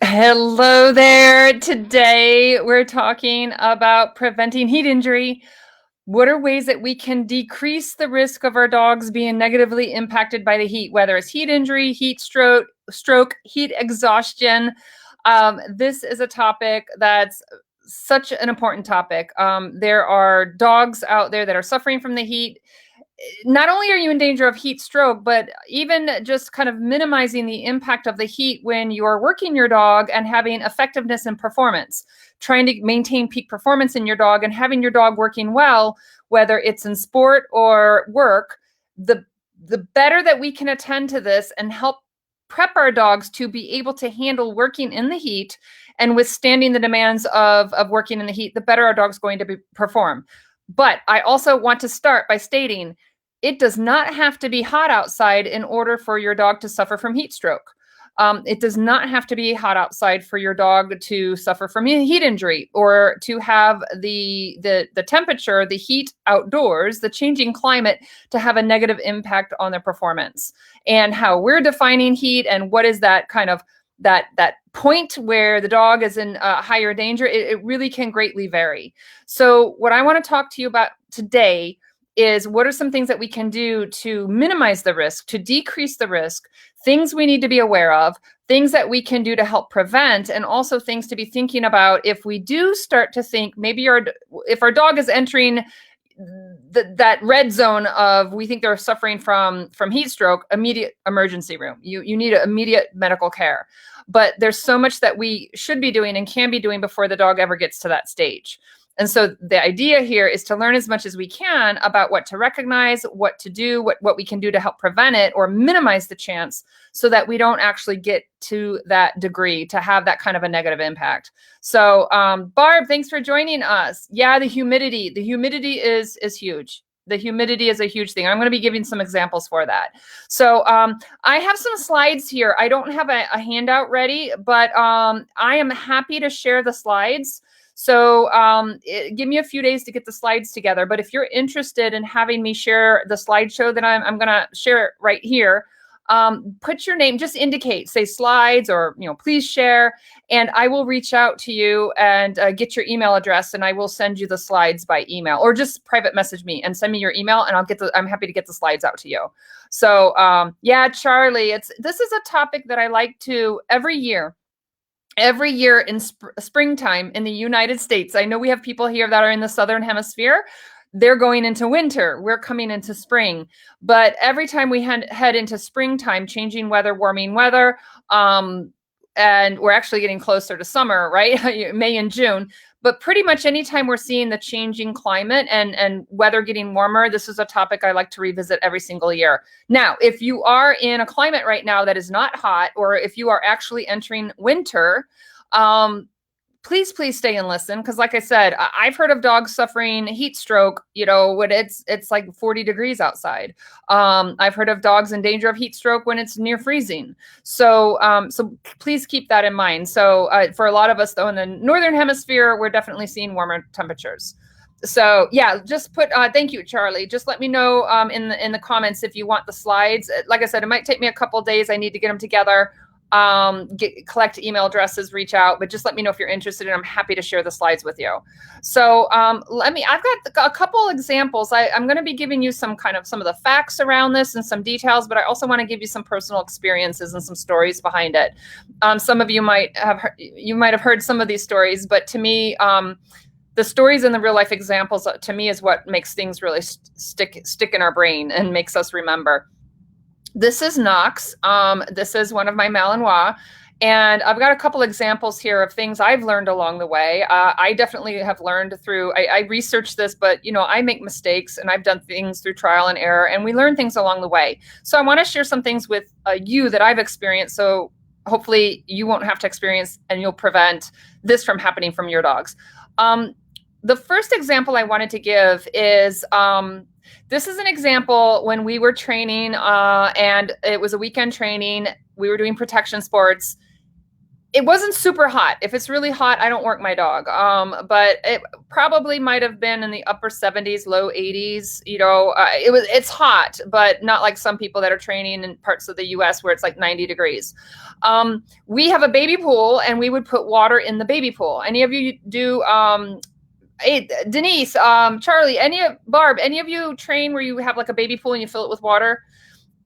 Hello there. Today we're talking about preventing heat injury. What are ways that we can decrease the risk of our dogs being negatively impacted by the heat, whether it's heat injury, heat stroke, heat exhaustion? This is a topic that's such an important topic. There are dogs out there that are suffering from the heat. Not only are you in danger of heat stroke, but even just kind of minimizing the impact of the heat when you're working your dog and having effectiveness and performance, trying to maintain peak performance in your dog and having your dog working well, whether it's in sport or work, the better that we can attend to this and help prep our dogs to be able to handle working in the heat and withstanding the demands of working in the heat, the better our dog's going to perform. But I also want to start by stating it does not have to be hot outside in order for your dog to suffer from heat stroke. It does not have to be hot outside for your dog to suffer from heat injury or to have the temperature, the heat outdoors, the changing climate to have a negative impact on their performance. And how we're defining heat and what is that kind of that point where the dog is in higher danger, it really can greatly vary. So what I want to talk to you about today is what are some things that we can do to minimize the risk, to decrease the risk, things we need to be aware of, things that we can do to help prevent, and also things to be thinking about if we do start to think maybe if our dog is entering that red zone of we think they're suffering from heat stroke, immediate emergency room. You need immediate medical care. But there's so much that we should be doing and can be doing before the dog ever gets to that stage. And so the idea here is to learn as much as we can about what to recognize, what to do, what we can do to help prevent it or minimize the chance so that we don't actually get to that degree to have that kind of a negative impact. So Barb, thanks for joining us. Yeah, the humidity is huge. The humidity is a huge thing. I'm going to be giving some examples for that. So I have some slides here. I don't have a handout ready, but I am happy to share the slides. So give me a few days to get the slides together. But if you're interested in having me share the slideshow that I'm going to share right here, put your name, just indicate, say slides or, please share. And I will reach out to you and get your email address and I will send you the slides by email or just private message me and send me your email and I'm happy to get the slides out to you. So yeah, Charlie, this is a topic that I like to every year in springtime in the United States. I know we have people here that are in the Southern Hemisphere. They're going into winter. We're coming into spring. But every time we head into springtime, changing weather, warming weather, and we're actually getting closer to summer, right? May and June. But pretty much anytime we're seeing the changing climate and weather getting warmer, this is a topic I like to revisit every single year. Now, if you are in a climate right now that is not hot, or if you are actually entering winter, please stay and listen. Because like I said, I've heard of dogs suffering heat stroke, when it's like 40 degrees outside. I've heard of dogs in danger of heat stroke when it's near freezing. So please keep that in mind. So for a lot of us though, in the Northern Hemisphere, we're definitely seeing warmer temperatures. So yeah, just put, thank you, Charlie. Just let me know in the comments if you want the slides. Like I said, it might take me a couple days. I need to get them together. Collect email addresses, reach out, but just let me know if you're interested and I'm happy to share the slides with you. So I've got a couple examples. I'm going to be giving you some of the facts around this and some details, but I also want to give you some personal experiences and some stories behind it. Some of you might have heard some of these stories, but to me, the stories and the real life examples to me is what makes things really stick in our brain and makes us remember. This is Knox. This is one of my Malinois. And I've got a couple examples here of things I've learned along the way. I definitely have learned I researched this, but I make mistakes and I've done things through trial and error and we learn things along the way. So I want to share some things with you that I've experienced. So hopefully you won't have to experience and you'll prevent this from happening from your dogs. The first example I wanted to give is, this is an example when we were training and it was a weekend training. We were doing protection sports. It wasn't super hot. If it's really hot, I don't work my dog. But it probably might have been in the upper 70s, low 80s. It's hot, but not like some people that are training in parts of the US where it's like 90 degrees. We have a baby pool, and we would put water in the baby pool. Any of you do? Hey, Denise, Charlie, Barb, any of you train where you have like a baby pool and you fill it with water?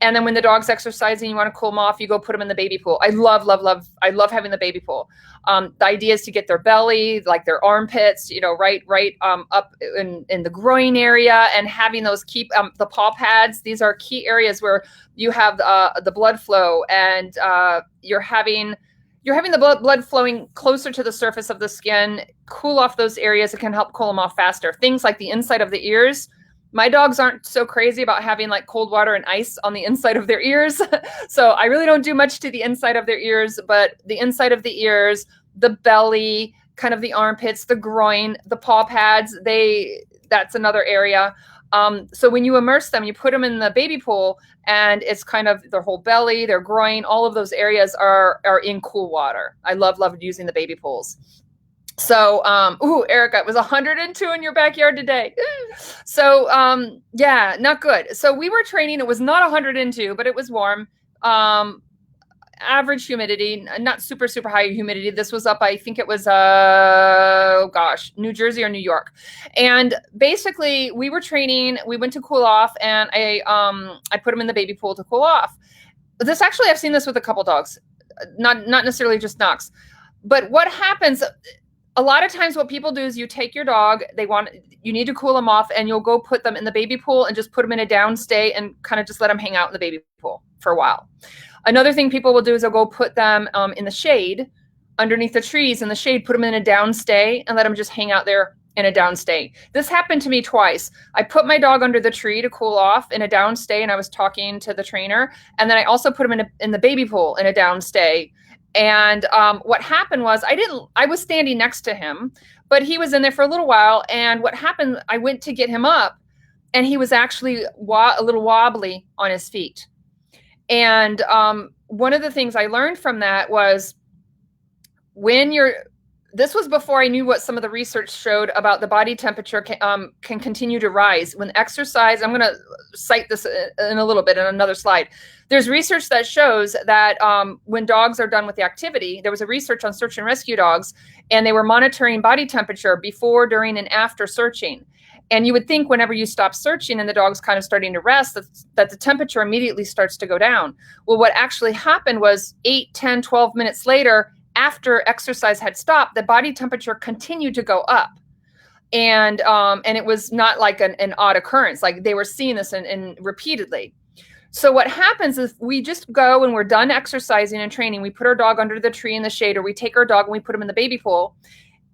And then when the dog's exercising, you want to cool them off, you go put them in the baby pool. I love having the baby pool. The idea is to get their belly, like their armpits, right up in the groin area, and having those keep the paw pads. These are key areas where you have the blood flow, and you're having the blood flowing closer to the surface of the skin. Cool off those areas. It can help cool them off faster. Things like the inside of the ears. My dogs aren't so crazy about having like cold water and ice on the inside of their ears. So I really don't do much to the inside of their ears, but the inside of the ears, the belly, kind of the armpits, the groin, the paw pads, that's another area. So when you immerse them, you put them in the baby pool, and it's kind of their whole belly, their groin, all of those areas are in cool water. I love using the baby pools. So, Erica, it was 102 in your backyard today. So, yeah, not good. So we were training. It was not 102, but it was warm. Average humidity, not super, super high humidity. This was up, I think it was, New Jersey or New York. And basically we were training, we went to cool off, and I put them in the baby pool to cool off. This actually, I've seen this with a couple dogs, not necessarily just Knox. But what happens, a lot of times what people do is you take your dog, you need to cool them off, and you'll go put them in the baby pool and just put them in a downstay and kind of just let them hang out in the baby pool for a while. Another thing people will do is they'll go put them in the shade, underneath the trees in the shade, put them in a downstay and let them just hang out there in a downstay. This happened to me twice. I put my dog under the tree to cool off in a downstay, and I was talking to the trainer, and then I also put him in the baby pool in a downstay. And what happened was I was standing next to him, but he was in there for a little while. And what happened, I went to get him up, and he was actually a little wobbly on his feet. And one of the things I learned from that was this was before I knew what some of the research showed about the body temperature can continue to rise. When exercise, I'm going to cite this in a little bit in another slide. There's research that shows that when dogs are done with the activity, there was a research on search and rescue dogs, and they were monitoring body temperature before, during, and after searching. And you would think whenever you stop searching and the dog's kind of starting to rest, that the temperature immediately starts to go down. Well, what actually happened was 8, 10, 12 minutes later, after exercise had stopped, the body temperature continued to go up. And it was not like an odd occurrence. Like they were seeing this and repeatedly. So what happens is we just go, and we're done exercising and training. We put our dog under the tree in the shade, or we take our dog and we put him in the baby pool,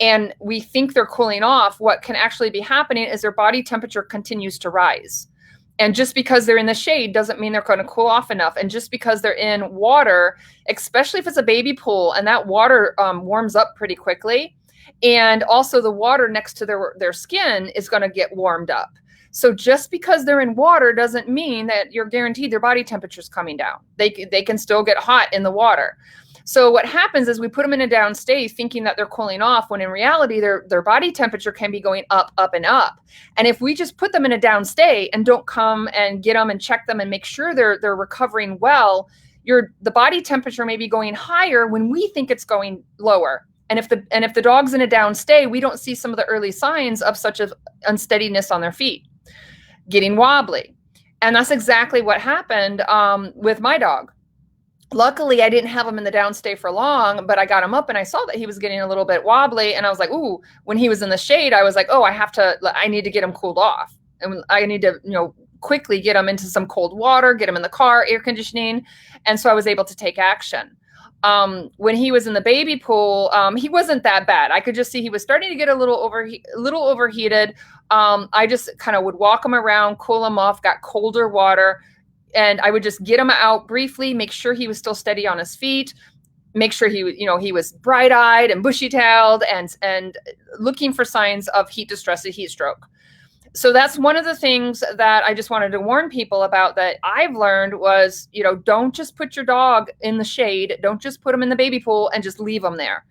and we think they're cooling off. What can actually be happening is their body temperature continues to rise. And just because they're in the shade doesn't mean they're going to cool off enough. And just because they're in water, especially if it's a baby pool, and that water warms up pretty quickly, and also the water next to their skin is going to get warmed up. So just because they're in water doesn't mean that you're guaranteed their body temperature is coming down. They can still get hot in the water. So what happens is we put them in a downstay thinking that they're cooling off, when in reality their body temperature can be going up, up, and up. And if we just put them in a downstay and don't come and get them and check them and make sure they're recovering well, the body temperature may be going higher when we think it's going lower. And if the dog's in a downstay, we don't see some of the early signs of such as unsteadiness on their feet, getting wobbly. And that's exactly what happened with my dog. Luckily, I didn't have him in the downstay for long, but I got him up and I saw that he was getting a little bit wobbly. And I was like, ooh, when he was in the shade, I was like, oh, I need to get him cooled off. And I need to, quickly get him into some cold water, get him in the car, air conditioning. And so I was able to take action. When he was in the baby pool, he wasn't that bad. I could just see he was starting to get a little overheated. I just kind of would walk him around, cool him off, got colder water. And I would just get him out briefly, make sure he was still steady on his feet, make sure he was bright-eyed and bushy-tailed and looking for signs of heat distress, a heat stroke. So that's one of the things that I just wanted to warn people about that I've learned was, don't just put your dog in the shade. Don't just put him in the baby pool and just leave him there.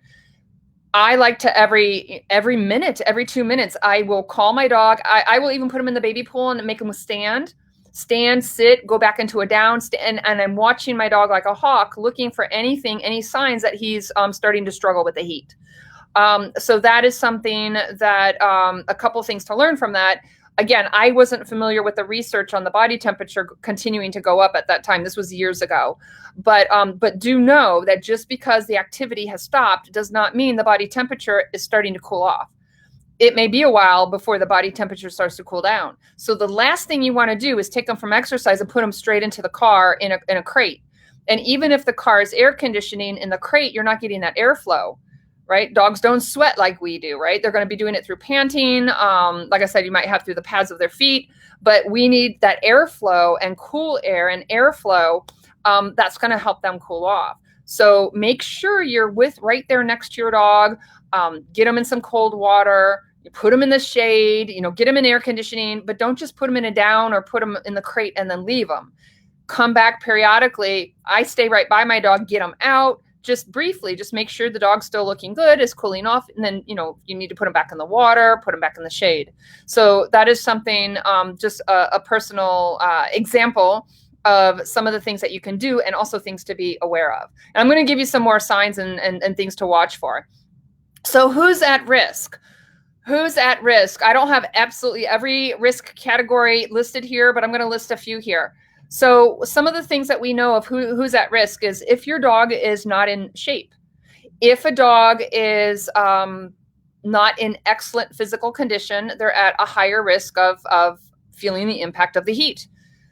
I like to every minute, every 2 minutes, I will call my dog. I will even put him in the baby pool and make him stand stand, sit, go back into a down, and I'm watching my dog like a hawk, looking for anything, any signs that he's starting to struggle with the heat. So that is something that a couple things to learn from that. Again, I wasn't familiar with the research on the body temperature continuing to go up at that time. This was years ago. But do know that just because the activity has stopped does not mean the body temperature is starting to cool off. It may be a while before the body temperature starts to cool down. So the last thing you want to do is take them from exercise and put them straight into the car in a crate. And even if the car is air conditioning, in the crate, you're not getting that airflow. Right? Dogs don't sweat like we do, right? They're going to be doing it through panting. Like I said, you might have through the pads of their feet, but we need that airflow and cool air and airflow. That's going to help them cool off. So make sure you're right there next to your dog. Get them in some cold water. You put them in the shade, get them in air conditioning, but don't just put them in a down or put them in the crate and then leave them. Come back periodically. I stay right by my dog, get them out. Just briefly, just make sure the dog's still looking good, is cooling off, and then you need to put them back in the water, put them back in the shade. So that is something, just a personal example of some of the things that you can do, and also things to be aware of. And I'm going to give you some more signs and things to watch for. So who's at risk? Who's at risk? I don't have absolutely every risk category listed here, but I'm going to list a few here. So some of the things that we know of who's at risk is if your dog is not in shape, if a dog is not in excellent physical condition, they're at a higher risk of feeling the impact of the heat.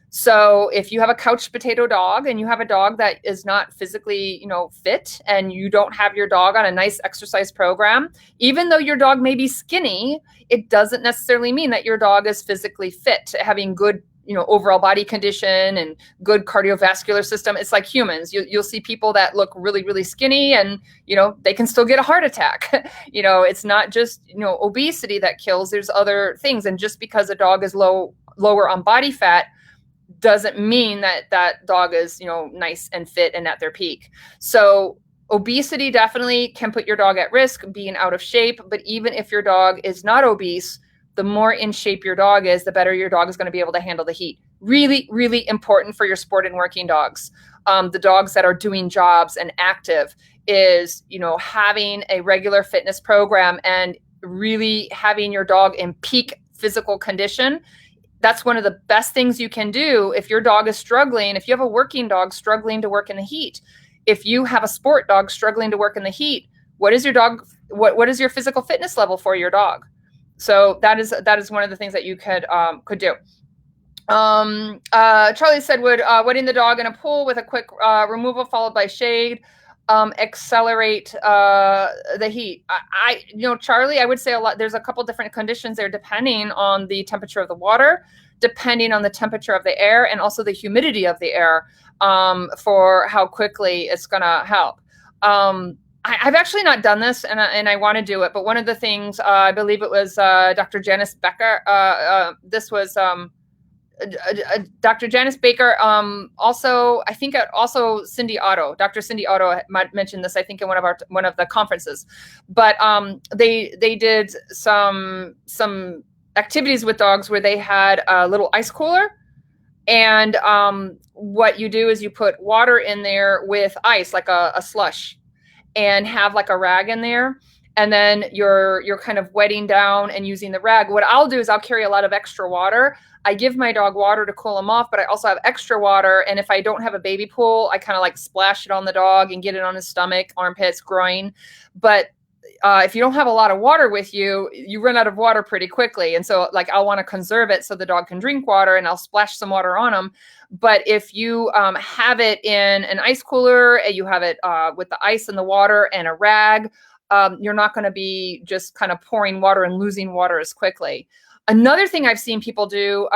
So if you have a couch potato dog and you have a dog that is not physically, fit, and you don't have your dog on a nice exercise program, even though your dog may be skinny, it doesn't necessarily mean that your dog is physically fit, having good overall body condition and good cardiovascular system. It's like humans. You'll see people that look really, really skinny and, they can still get a heart attack. It's not just, obesity that kills. There's other things. And just because a dog is lower on body fat doesn't mean that that dog is, nice and fit and at their peak. So obesity definitely can put your dog at risk, being out of shape. But even if your dog is not obese, the more in shape your dog is, the better your dog is going to be able to handle the heat. Really, really important for your sport and working dogs. The dogs that are doing jobs and active is, having a regular fitness program and really having your dog in peak physical condition. That's one of the best things you can do if your dog is struggling. If you have a working dog struggling to work in the heat, if you have a sport dog struggling to work in the heat, what is your dog? What is your physical fitness level for your dog? So that is one of the things that you could do. Charlie said, would wetting the dog in a pool with a quick removal followed by shade accelerate the heat? Charlie, I would say there's a couple different conditions there depending on the temperature of the water, depending on the temperature of the air, and also the humidity of the air for how quickly it's going to help. I've actually not done this, and I want to do it. But one of the things, I believe it was Dr. Janice Becker. This was Dr. Janice Baker. Also, I think also Cindy Otto. Dr. Cindy Otto mentioned this, I think, in one of the conferences. But they did some activities with dogs where they had a little ice cooler. And what you do is you put water in there with ice, like a slush, and have like a rag in there. And then you're kind of wetting down and using the rag. What I'll do is I'll carry a lot of extra water. I give my dog water to cool him off, but I also have extra water. And if I don't have a baby pool, I kind of like splash it on the dog and get it on his stomach, armpits, groin. But if you don't have a lot of water with you, you run out of water pretty quickly. And so like I'll want to conserve it so the dog can drink water, and I'll splash some water on him. But if you have it in an ice cooler, and you have it with the ice and the water and a rag, you're not going to be just kind of pouring water and losing water as quickly. Another thing I've seen people do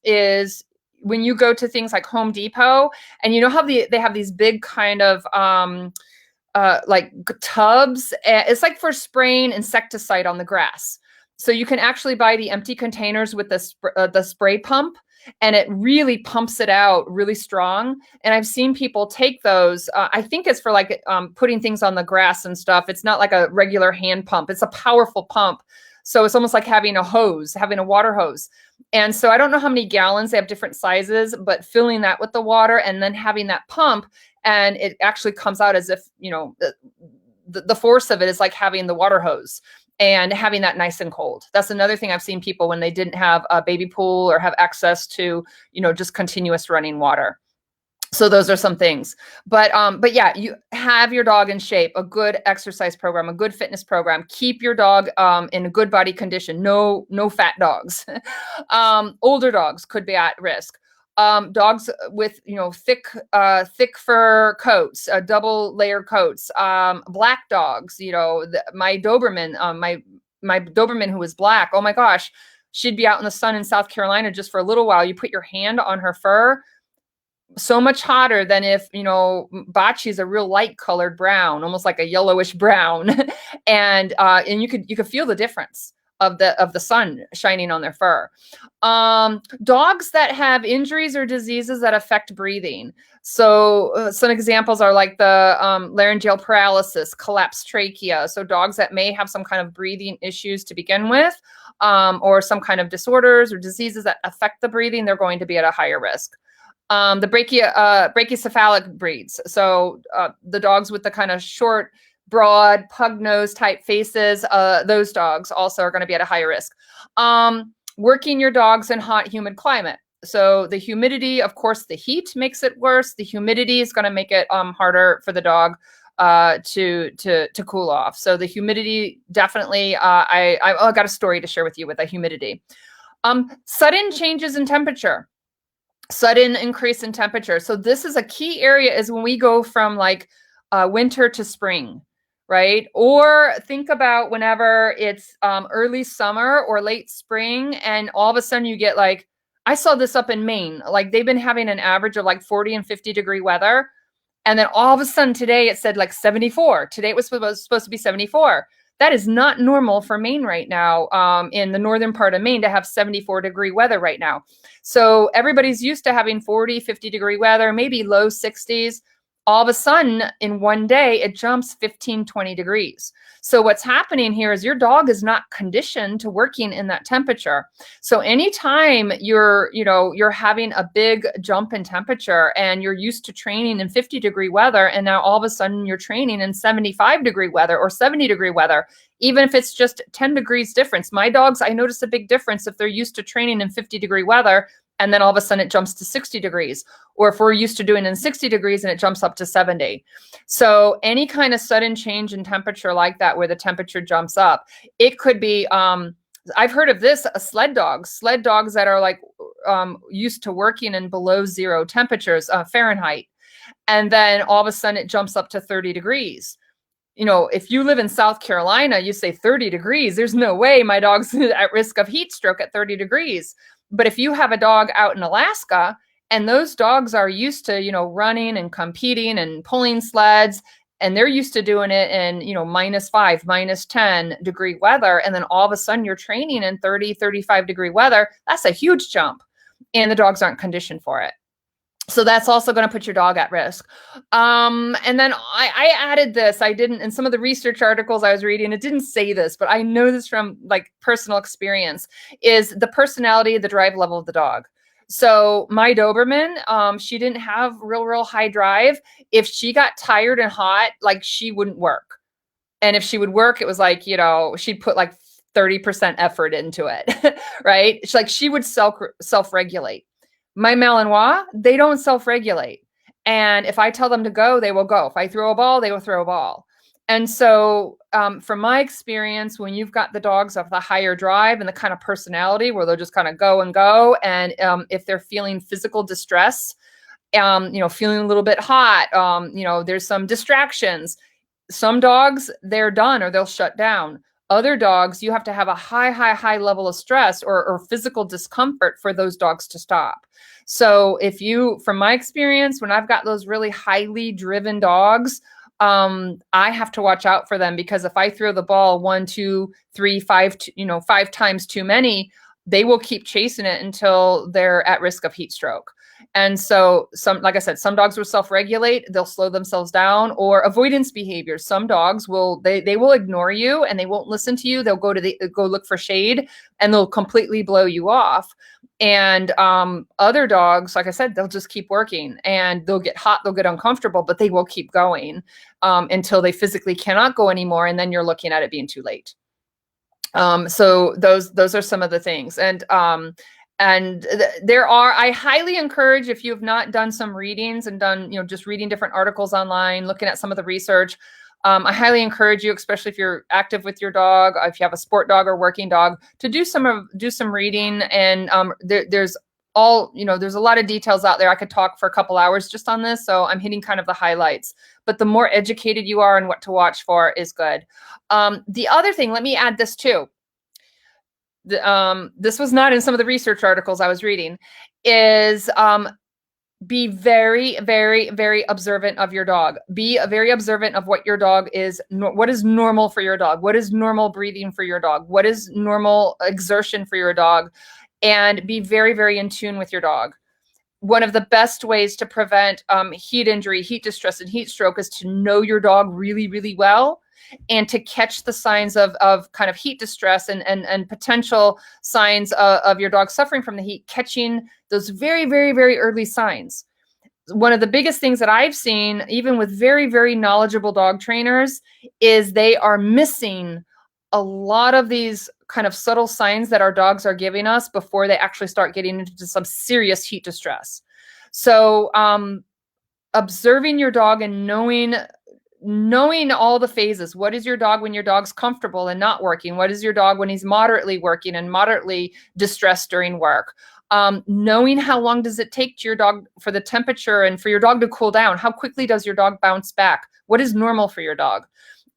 is when you go to things like Home Depot, and you know how they have these big kind of like tubs. It's like for spraying insecticide on the grass. So you can actually buy the empty containers with the spray pump, and it really pumps it out really strong. And I've seen people take those. I think it's for like putting things on the grass and stuff. It's not like a regular hand pump. It's a powerful pump. So it's almost like having a hose, having a water hose. And so I don't know how many gallons, they have different sizes, but filling that with the water and then having that pump, and it actually comes out as if, you know, the force of it is like having the water hose and having that nice and cold. That's another thing I've seen people when they didn't have a baby pool or have access to, you know, just continuous running water. So those are some things, but yeah, you have your dog in shape, a good exercise program, a good fitness program, keep your dog in a good body condition. No fat dogs. Older dogs could be at risk. Dogs with, you know, thick fur coats, double layer coats, black dogs, you know, my Doberman, my Doberman who was black. Oh my gosh, she'd be out in the sun in South Carolina just for a little while. You put your hand on her fur, so much hotter than if, you know, Bocce is a real light colored brown, almost like a yellowish brown. And you could feel the difference of the sun shining on their fur. Dogs that have injuries or diseases that affect breathing. So some examples are like the laryngeal paralysis, collapsed trachea. So dogs that may have some kind of breathing issues to begin with, or some kind of disorders or diseases that affect the breathing, they're going to be at a higher risk. The brachycephalic breeds. So the dogs with the kind of short, broad, pug nose type faces, those dogs also are going to be at a higher risk. Working your dogs in hot, humid climate. So the humidity, of course, the heat makes it worse. The humidity is going to make it harder for the dog to cool off. So the humidity definitely, I got a story to share with you with the humidity. Sudden changes in temperature. Sudden increase in temperature. So this is a key area, is when we go from like winter to spring, right? Or think about whenever it's early summer or late spring, and all of a sudden you get like, I saw this up in Maine, like they've been having an average of like 40 and 50 degree weather. And then all of a sudden today it said like 74. Today it was supposed to be 74. That is not normal for Maine right now, in the northern part of Maine, to have 74 degree weather right now. So everybody's used to having 40, 50 degree weather, maybe low 60s. All of a sudden in one day, it jumps 15, 20 degrees. So what's happening here is your dog is not conditioned to working in that temperature. So anytime you're having a big jump in temperature and you're used to training in 50 degree weather, and now all of a sudden you're training in 75 degree weather or 70 degree weather, even if it's just 10 degrees difference. My dogs, I notice a big difference if they're used to training in 50 degree weather and then all of a sudden it jumps to 60 degrees, or if we're used to doing it in 60 degrees and it jumps up to 70. So any kind of sudden change in temperature like that, where the temperature jumps up, it could be, I've heard of this, sled dogs that are like used to working in below zero temperatures, Fahrenheit. And then all of a sudden it jumps up to 30 degrees. You know, if you live in South Carolina, you say 30 degrees, there's no way my dog's at risk of heat stroke at 30 degrees. But if you have a dog out in Alaska and those dogs are used to, you know, running and competing and pulling sleds, and they're used to doing it in, you know, -5, -10 degree weather, and then all of a sudden you're training in 30, 35 degree weather, that's a huge jump. And the dogs aren't conditioned for it. So that's also going to put your dog at risk. And then I added this. I didn't, in some of the research articles I was reading, it didn't say this, but I know this from like personal experience, is the personality, the drive level of the dog. So my Doberman, she didn't have real high drive. If she got tired and hot, like she wouldn't work. And if she would work, it was like, you know, she'd put like 30% effort into it, right? It's like she would self-regulate. My Malinois, they don't self-regulate. And if I tell them to go, they will go. If I throw a ball, they will throw a ball. And so from my experience, when you've got the dogs of the higher drive and the kind of personality where they'll just kind of go and go, and if they're feeling physical distress, you know, feeling a little bit hot, you know, there's some distractions. Some dogs, they're done or they'll shut down. Other dogs, you have to have a high level of stress or physical discomfort for those dogs to stop. So if you, from my experience, when I've got those really highly driven dogs, I have to watch out for them, because if I throw the ball 1, 2, 3, 5, you know, 5 times too many, they will keep chasing it until they're at risk of heat stroke. And so like I said, some dogs will self-regulate, they'll slow themselves down, or avoidance behaviors. Some dogs will, they will ignore you and they won't listen to you. They'll go look for shade and they'll completely blow you off. And other dogs, like I said, they'll just keep working and they'll get hot, they'll get uncomfortable, but they will keep going until they physically cannot go anymore. And then you're looking at it being too late. So those are some of the things. And I highly encourage, if you have not done some readings and done, just reading different articles online, looking at some of the research, I highly encourage you, especially if you're active with your dog, if you have a sport dog or working dog, to do some reading. And there's a lot of details out there. I could talk for a couple hours just on this, so I'm hitting kind of the highlights. But the more educated you are on what to watch for is good. The other thing, let me add this too. This was not in some of the research articles I was reading, is be very, very, very observant of your dog. Be very observant of what your dog is, what is normal for your dog, what is normal breathing for your dog, what is normal exertion for your dog, and be very, very in tune with your dog. One of the best ways to prevent heat injury, heat distress, and heat stroke is to know your dog really, really well, and to catch the signs of kind of heat distress and potential signs of your dog suffering from the heat, catching those very, very, very early signs. One of the biggest things that I've seen, even with very, very knowledgeable dog trainers, is they are missing a lot of these kind of subtle signs that our dogs are giving us before they actually start getting into some serious heat distress. So observing your dog and knowing all the phases. What is your dog when your dog's comfortable and not working? What is your dog when he's moderately working and moderately distressed during work? Knowing how long does it take to your dog for the temperature and for your dog to cool down? How quickly does your dog bounce back? What is normal for your dog?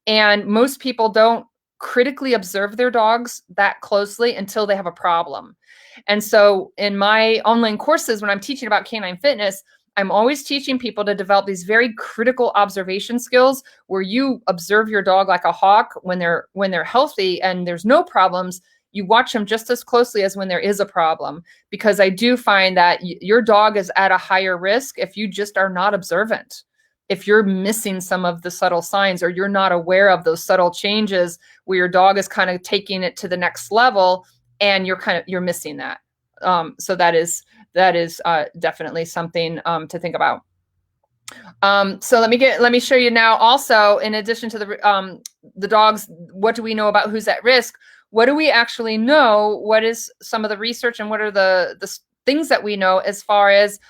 And most people don't critically observe their dogs that closely until they have a problem. And so in my online courses, when I'm teaching about canine fitness, I'm always teaching people to develop these very critical observation skills where you observe your dog like a hawk when they're healthy and there's no problems. You watch them just as closely as when there is a problem, because I do find that your dog is at a higher risk if you just are not observant. If you're missing some of the subtle signs, or you're not aware of those subtle changes where your dog is kind of taking it to the next level and you're missing that. So that is definitely something to think about. So let me show you now also, in addition to the dogs, what do we know about who's at risk? What do we actually know? What is some of the research, and what are the things that we know as far as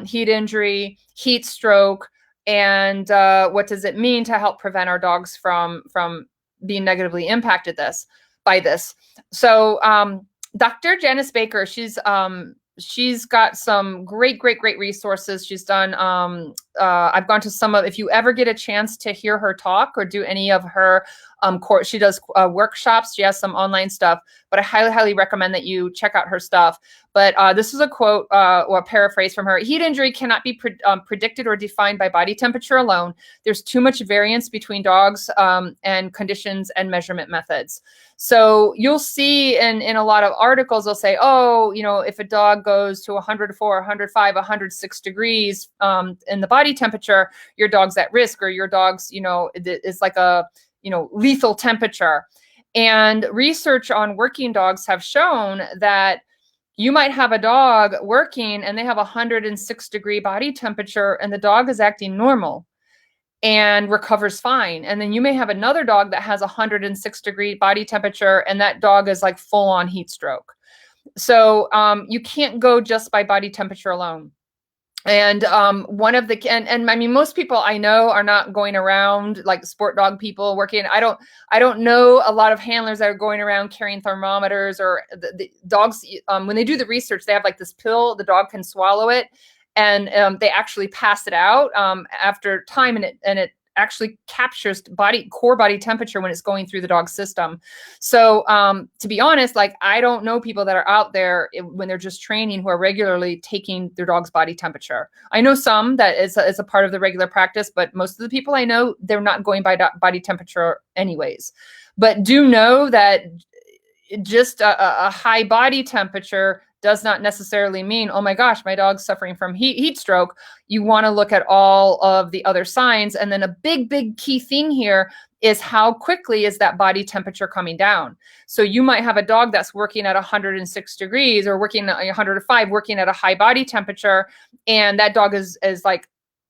heat injury, heat stroke, and what does it mean to help prevent our dogs from being negatively impacted by this? So Dr. Janice Baker, she's got some great resources. She's done, I've gone to some of, if you ever get a chance to hear her talk or do any of her course, she does workshops, she has some online stuff, but I highly recommend that you check out her stuff. But this is a quote or a paraphrase from her. Heat injury cannot be predicted or defined by body temperature alone. There's too much variance between dogs and conditions and measurement methods. So you'll see in a lot of articles, they'll say, oh, if a dog goes to 104, 105, 106 degrees in the body temperature, your dog's at risk, or your dog's, is like a, lethal temperature. And research on working dogs have shown that you might have a dog working and they have 106 degree body temperature and the dog is acting normal and recovers fine. And then you may have another dog that has 106 degree body temperature and that dog is like full on heat stroke. So you can't go just by body temperature alone. And and I mean, most people I know are not going around like sport dog people working. I don't know a lot of handlers that are going around carrying thermometers, or the dogs, when they do the research, they have like this pill, the dog can swallow it, and they actually pass it out after time, and it actually captures core body temperature when it's going through the dog's system. So to be honest, like, I don't know people that are out there when they're just training who are regularly taking their dog's body temperature. I know some that is a part of the regular practice, but most of the people I know, they're not going by body temperature anyways. But do know that just a high body temperature does not necessarily mean, oh my gosh, my dog's suffering from heat stroke. You want to look at all of the other signs. And then a big key thing here is how quickly is that body temperature coming down. So you might have a dog that's working at 106 degrees or working at 105, working at a high body temperature, and that dog is like,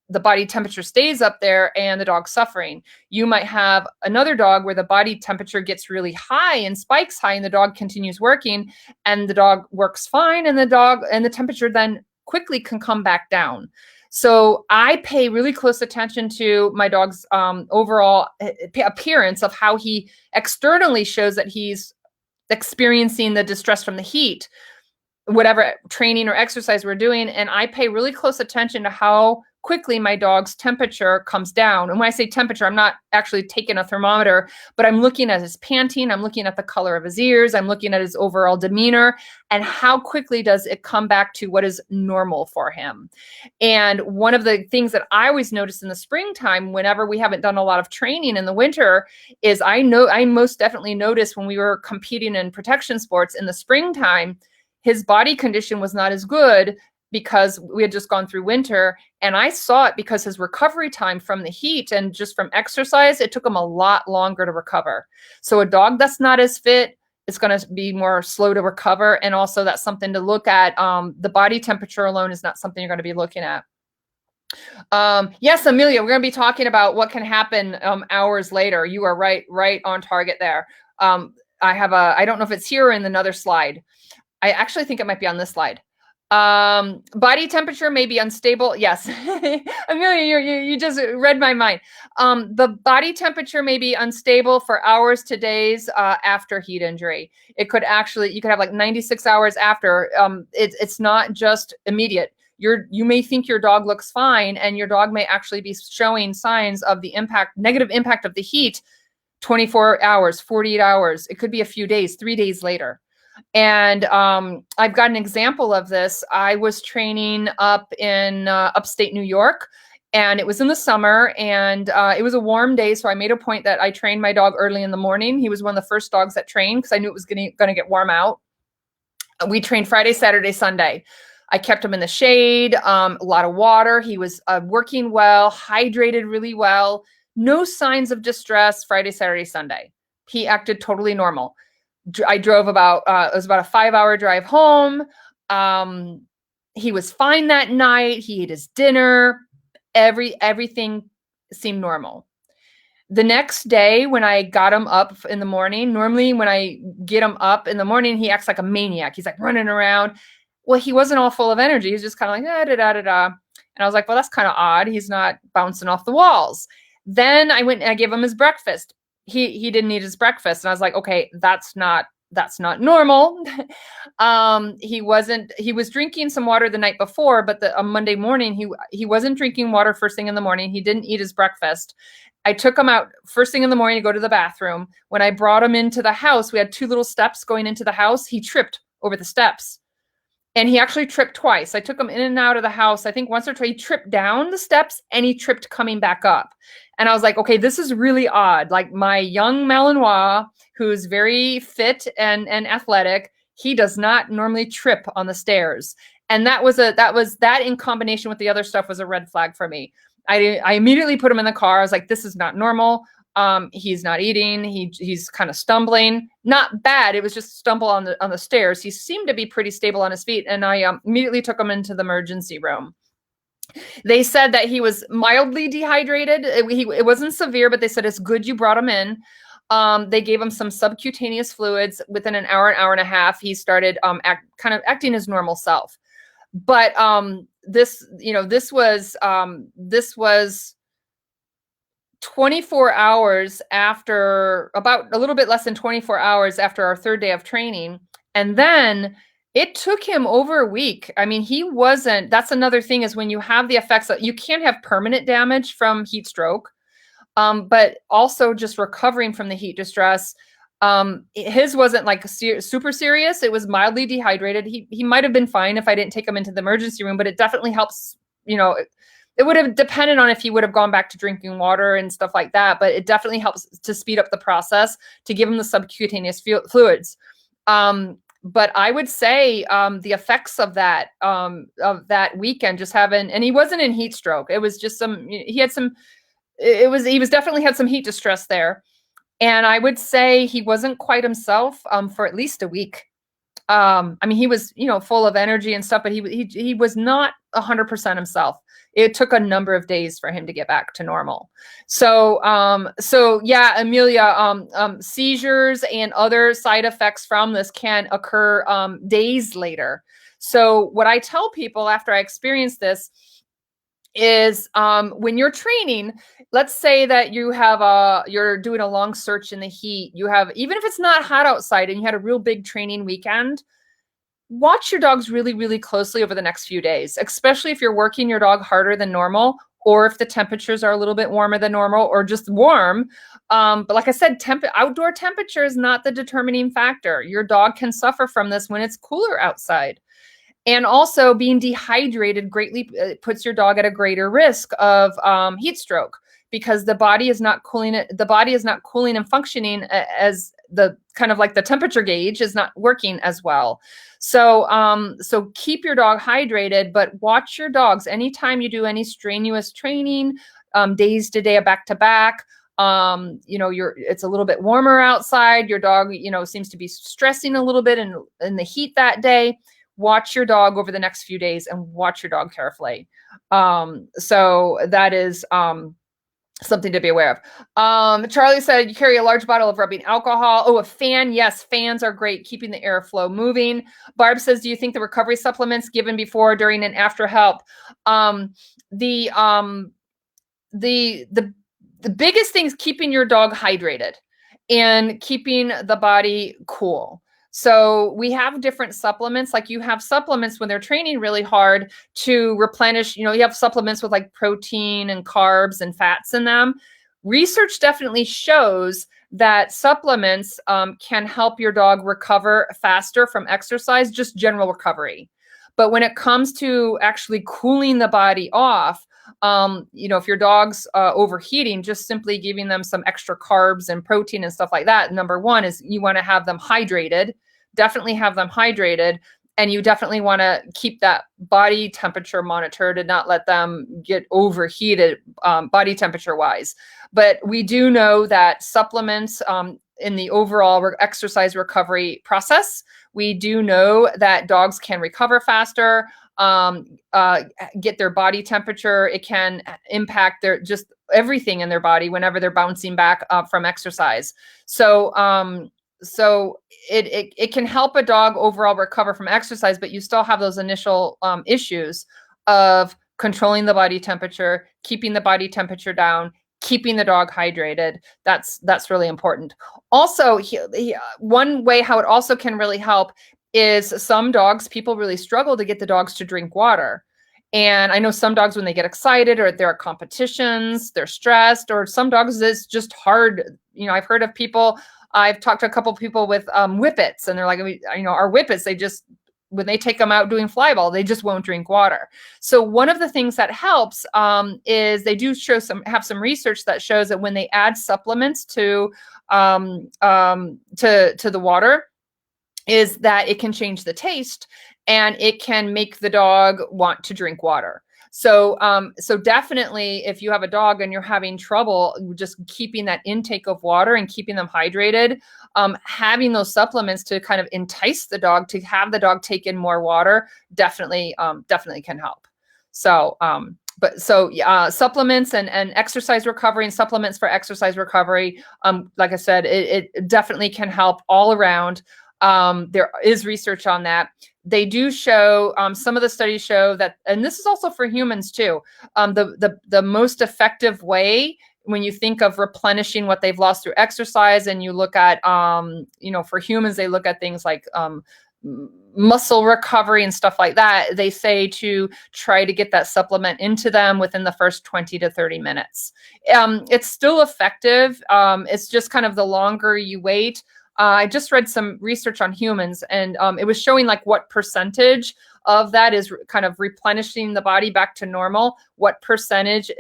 the body temperature stays up there and the dog's suffering. You might have another dog where the body temperature gets really high and spikes high and the dog continues working and the dog works fine, and the temperature then quickly can come back down. So I pay really close attention to my dog's overall appearance, of how he externally shows that he's experiencing the distress from the heat, whatever training or exercise we're doing. And I pay really close attention to how quickly my dog's temperature comes down. And when I say temperature, I'm not actually taking a thermometer, but I'm looking at his panting, I'm looking at the color of his ears, I'm looking at his overall demeanor, and how quickly does it come back to what is normal for him. And one of the things that I always notice in the springtime, whenever we haven't done a lot of training in the winter, is I most definitely noticed when we were competing in protection sports in the springtime, his body condition was not as good because we had just gone through winter. And I saw it because his recovery time from the heat and just from exercise, it took him a lot longer to recover. So a dog that's not as fit is going to be more slow to recover. And also that's something to look at. The body temperature alone is not something you're going to be looking at. Yes, Amelia, we're going to be talking about what can happen hours later. You are right on target there. I don't know if it's here or in another slide. I actually think it might be on this slide. Body temperature may be unstable. Yes. Amelia, you just read my mind. The body temperature may be unstable for hours to days after heat injury. You could have like 96 hours after. It's not just immediate. You may think your dog looks fine, and your dog may actually be showing signs of the negative impact of the heat 24 hours, 48 hours. It could be a few days, 3 days later. And I've got an example of this. I was training up in upstate New York, and it was in the summer, and it was a warm day. So I made a point that I trained my dog early in the morning. He was one of the first dogs that trained because I knew it was going to get warm out. We trained Friday, Saturday, Sunday. I kept him in the shade, a lot of water. He was working well, hydrated really well. No signs of distress Friday, Saturday, Sunday. He acted totally normal. I drove it was about a 5-hour drive home. He was fine that night. He ate his dinner. Everything seemed normal. The next day, when I got him up in the morning, normally when I get him up in the morning, he acts like a maniac. He's like running around. Well, he wasn't all full of energy. He was just kind of like, da, da, da, da. And I was like, well, that's kind of odd. He's not bouncing off the walls. Then I went and I gave him his breakfast. He didn't eat his breakfast. And I was like, okay, that's not normal. He was drinking some water the night before, but on Monday morning, he wasn't drinking water first thing in the morning. He didn't eat his breakfast. I took him out first thing in the morning to go to the bathroom. When I brought him into the house, we had 2 little steps going into the house. He tripped over the steps. And he actually tripped twice. I took him in and out of the house. I think once or twice he tripped down the steps and he tripped coming back up. And I was like, okay, this is really odd. Like my young Malinois, who's very fit and athletic, he does not normally trip on the stairs. And that in combination with the other stuff was a red flag for me. I immediately put him in the car. I was like, this is not normal. He's not eating. He's kind of stumbling. Not bad. It was just stumble on the stairs. He seemed to be pretty stable on his feet. And I immediately took him into the emergency room. They said that he was mildly dehydrated. It wasn't severe, but they said it's good you brought him in. They gave him some subcutaneous fluids. Within an hour and a half, he started kind of acting his normal self. But this was 24 hours after, about a little bit less than 24 hours after our 3rd day of training. And then it took him over a week. I mean, that's another thing, is when you have the effects that you can't have permanent damage from heat stroke, but also just recovering from the heat distress. His wasn't like super serious. It was mildly dehydrated. He might've been fine if I didn't take him into the emergency room, but it definitely helps, it would have depended on if he would have gone back to drinking water and stuff like that, but it definitely helps to speed up the process to give him the subcutaneous fluids. but I would say the effects of that weekend, just having, and he wasn't in heat stroke. It was just he had some, he was definitely had some heat distress there. And I would say he wasn't quite himself for at least a week. I mean, he was, full of energy and stuff, but he was not 100% himself. It took a number of days for him to get back to normal. So yeah, Amelia, seizures and other side effects from this can occur days later. So what I tell people after I experience this is when you're training, let's say that you're doing a long search in the heat, even if it's not hot outside and you had a real big training weekend, watch your dogs really, really closely over the next few days, especially if you're working your dog harder than normal, or if the temperatures are a little bit warmer than normal, or just warm. But like I said, outdoor temperature is not the determining factor. Your dog can suffer from this when it's cooler outside. And also, being dehydrated greatly puts your dog at a greater risk of heat stroke, because the body is not cooling and functioning as the kind of like the temperature gauge is not working as well. So keep your dog hydrated, but watch your dogs anytime you do any strenuous training, days to day, back to back. It's a little bit warmer outside. Your dog, seems to be stressing a little bit in the heat that day. Watch your dog over the next few days and watch your dog carefully. So that is something to be aware of. Charlie said, you carry a large bottle of rubbing alcohol. Oh, a fan. Yes, fans are great, keeping the airflow moving. Barb says, do you think the recovery supplements given before, during, and after help? The biggest thing is keeping your dog hydrated and keeping the body cool. So we have different supplements. Like, you have supplements when they're training really hard to replenish, you have supplements with like protein and carbs and fats in them. Research definitely shows that supplements can help your dog recover faster from exercise, just general recovery. But when it comes to actually cooling the body off, if your dog's overheating, just simply giving them some extra carbs and protein and stuff like that, number one is you want to have them hydrated. Definitely have them hydrated, and you definitely want to keep that body temperature monitored and not let them get overheated body temperature wise. But we do know that supplements in the overall exercise recovery process, we do know that dogs can recover faster, get their body temperature. It can impact their just everything in their body whenever they're bouncing back from exercise. So it can help a dog overall recover from exercise, but you still have those initial issues of controlling the body temperature, keeping the body temperature down, keeping the dog hydrated. That's really important. Also, one way how it also can really help is some dogs, people really struggle to get the dogs to drink water. And I know some dogs, when they get excited or there are competitions, they're stressed, or some dogs, it's just hard. I've heard of people, I've talked to a couple of people with whippets, and they're like, our whippets, when they take them out doing flyball, they just won't drink water. So one of the things that helps is they do have some research that shows that when they add supplements to the water, is that it can change the taste and it can make the dog want to drink water. So definitely, if you have a dog and you're having trouble just keeping that intake of water and keeping them hydrated, having those supplements to kind of entice the dog to have the dog take in more water definitely can help. Supplements and exercise recovery and supplements for exercise recovery, like I said, it definitely can help all around. There is research on that. They do show, some of the studies show that, and this is also for humans too, the most effective way when you think of replenishing what they've lost through exercise, and you look at, for humans, they look at things like muscle recovery and stuff like that. They say to try to get that supplement into them within the first 20 to 30 minutes. It's still effective. It's just kind of the longer you wait. I just read some research on humans, and it was showing like what percentage of that is kind of replenishing the body back to normal, what percentage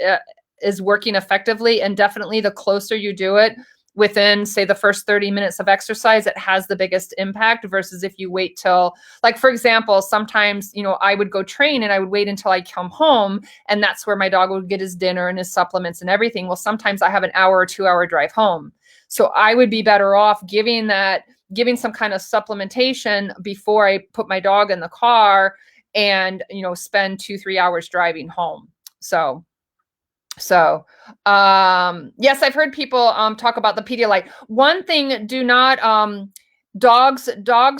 is working effectively. And definitely the closer you do it, within, say, the first 30 minutes of exercise, it has the biggest impact versus if you wait till, like, for example, sometimes, I would go train and I would wait until I come home, and that's where my dog would get his dinner and his supplements and everything. Well, sometimes I have an hour or 2 hour drive home. So I would be better off giving some kind of supplementation before I put my dog in the car and, spend 2-3 hours driving home. So, yes, I've heard people talk about the Pedialyte. One thing, dogs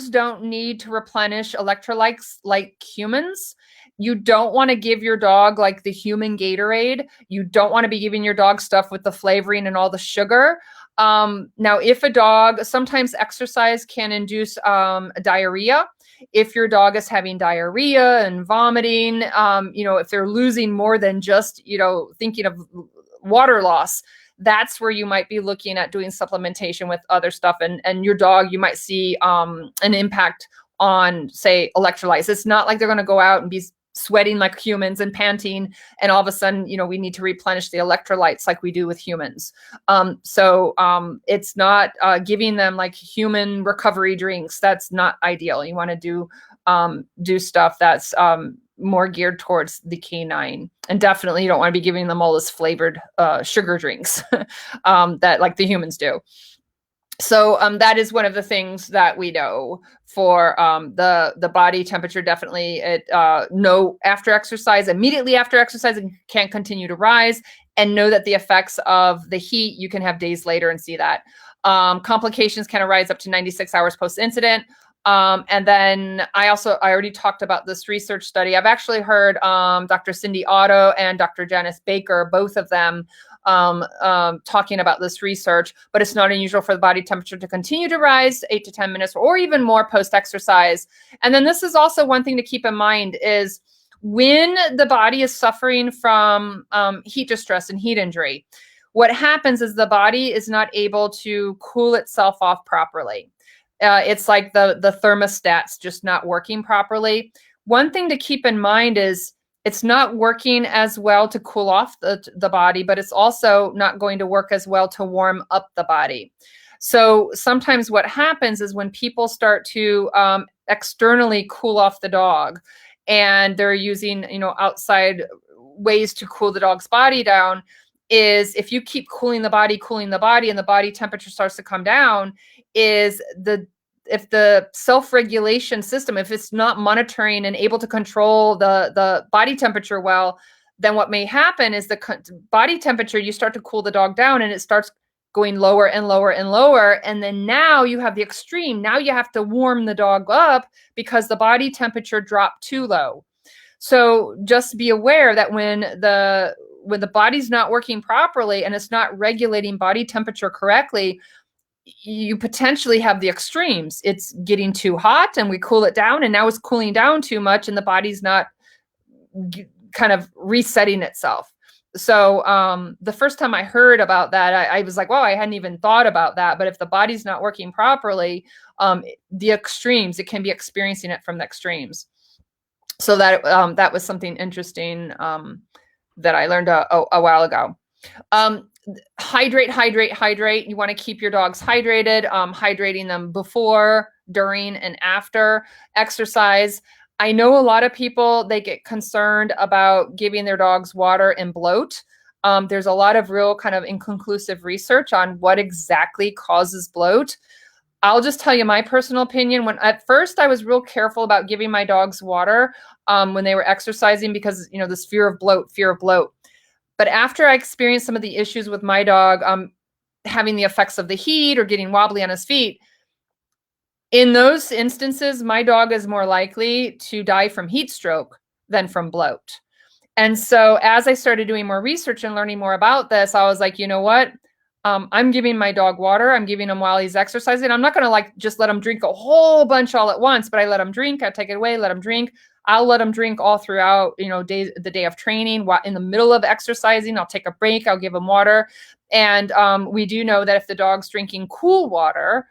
don't need to replenish electrolytes like humans. You don't want to give your dog like the human Gatorade. You don't want to be giving your dog stuff with the flavoring and all the sugar. Now, if a dog, sometimes exercise can induce diarrhea. If your dog is having diarrhea and vomiting, if they're losing more than just, thinking of water loss, that's where you might be looking at doing supplementation with other stuff. And your dog, you might see an impact on, say, electrolytes. It's not like they're going to go out and be sweating like humans and panting, and all of a sudden, we need to replenish the electrolytes like we do with humans. So it's not giving them like human recovery drinks. That's not ideal. You want to do stuff that's more geared towards the canine, and definitely you don't want to be giving them all this flavored sugar drinks that like the humans do. So that is one of the things that we know for the body temperature. Definitely, after exercise, immediately after exercise, it can continue to rise, and know that the effects of the heat you can have days later and see that. Complications can arise up to 96 hours post-incident. And then I already talked about this research study. I've actually heard Dr. Cindy Otto and Dr. Janice Baker, both of them, talking about this research, but it's not unusual for the body temperature to continue to rise 8 to 10 minutes or even more post-exercise. And then this is also one thing to keep in mind is when the body is suffering from heat distress and heat injury, what happens is the body is not able to cool itself off properly. It's like the thermostat's just not working properly. One thing to keep in mind is it's not working as well to cool off the body, but it's also not going to work as well to warm up the body. So sometimes what happens is when people start to externally cool off the dog, and they're using, outside ways to cool the dog's body down, is if you keep cooling the body, and the body temperature starts to come down, if the self-regulation system, if it's not monitoring and able to control the body temperature well, then what may happen is the body temperature, you start to cool the dog down and it starts going lower and lower and lower. And then now you have the extreme. Now you have to warm the dog up because the body temperature dropped too low. So just be aware that when the body's not working properly and it's not regulating body temperature correctly, you potentially have the extremes. It's getting too hot and we cool it down, and now it's cooling down too much and the body's not kind of resetting itself. So the first time I heard about that, I was like, wow, I hadn't even thought about that. But if the body's not working properly, the extremes, it can be experiencing it from the extremes. So that was something interesting that I learned a while ago. Hydrate. You want to keep your dogs hydrated, hydrating them before, during, and after exercise. I know a lot of people, they get concerned about giving their dogs water and bloat. There's a lot of real kind of inconclusive research on what exactly causes bloat. I'll just tell you my personal opinion. When at first I was real careful about giving my dogs water when they were exercising because, this fear of bloat. But after I experienced some of the issues with my dog having the effects of the heat or getting wobbly on his feet, in those instances, my dog is more likely to die from heat stroke than from bloat. And so as I started doing more research and learning more about this, I was like, you know what? I'm giving my dog water. I'm giving him while he's exercising. I'm not going to just let him drink a whole bunch all at once, but I let him drink. I take it away, let him drink. I'll let him drink all throughout, the day of training. In the middle of exercising, I'll take a break. I'll give him water. And we do know that if the dog's drinking cool water,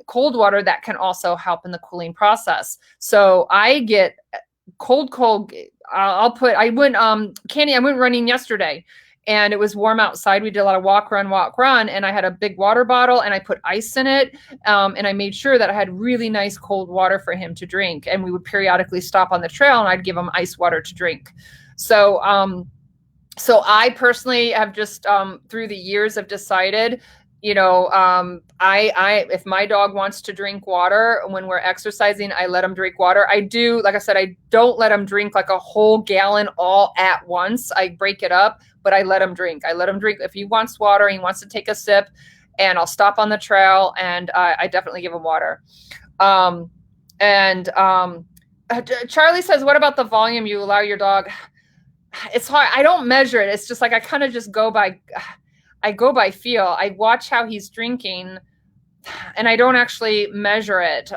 cold water, that can also help in the cooling process. So I get cold. I went running yesterday, and it was warm outside. We did a lot of walk, run. And I had a big water bottle and I put ice in it. And I made sure that I had really nice cold water for him to drink. And we would periodically stop on the trail and I'd give him ice water to drink. So, so I personally have just, through the years have decided, you know, if my dog wants to drink water when we're exercising, I let him drink water. I do, like I said, I don't let him drink like a whole gallon all at once. I break it up, but I let him drink. I let him drink. If he wants water, he wants to take a sip, and I'll stop on the trail and I definitely give him water. Charlie says, what about the volume you allow your dog? It's hard. I don't measure it. It's just like, I kind of just go by feel. I watch how he's drinking and I don't actually measure it.